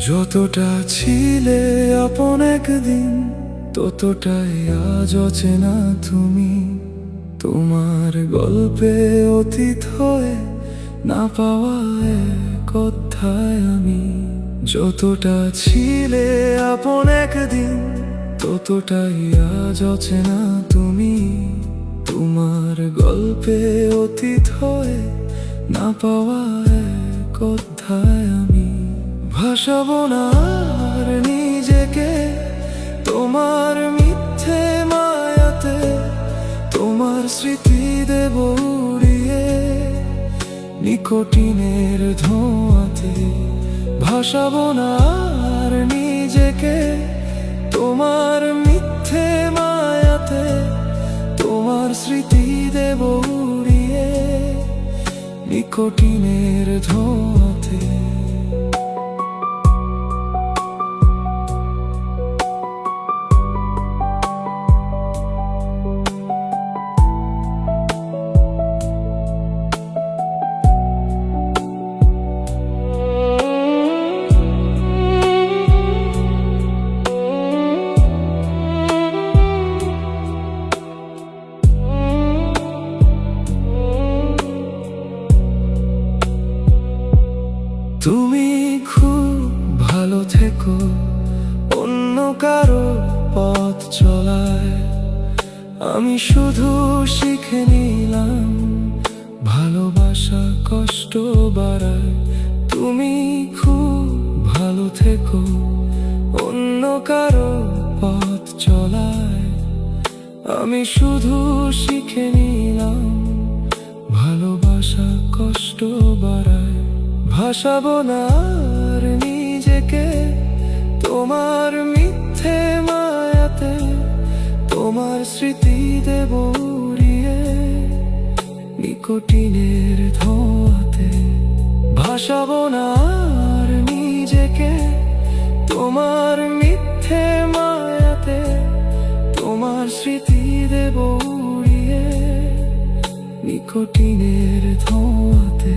যতটা ছিলে আপন একদিন, ততটাই আজ অচেনা তুমি। তোমার গল্পে অতীত হয়ে না পাওয়া এক অধ্যায় আমি। যতটা ছিলে আপন একদিন, ততটাই আজ অচেনা তুমি। তোমার গল্পে অতীত হয়ে না পাওয়া এক অধ্যায় আমি। ভাসাবো না আর নিজেকে তোমার মিথ্যে মায়াতে, তোমার স্মৃতি দেব উড়িয়ে নিকোটিনের ধোঁয়াতে। ভাসাবো না আর নিজেকে তোমার মিথ্যে মায়াতে, তোমার স্মৃতি দেব উড়িয়ে নিকোটিনের ধোঁয়াতে। তুমি খুব ভালো থেকো, অন্য কারো পথ চলায় আমি শুধু শিখে নিলাম ভালোবাসা কষ্ট বাড়ায়। তুমি খুব ভালো থেকো, অন্য কারো পথ চলায় আমি শুধু শিখে নিলাম ভালোবাসা কষ্ট বাড়ায়। ভাসাবো না আর নিজেকে তোমার মিথ্যে মায়াতে, তোমার স্মৃতি দেব উড়িয়ে নিকোটিনের ধোঁয়াতে। ভাসাবো না আর নিজেকে তোমার মিথ্যে মায়াতে, তোমার স্মৃতি দেব উড়িয়ে নিকোটিনের ধোঁয়াতে।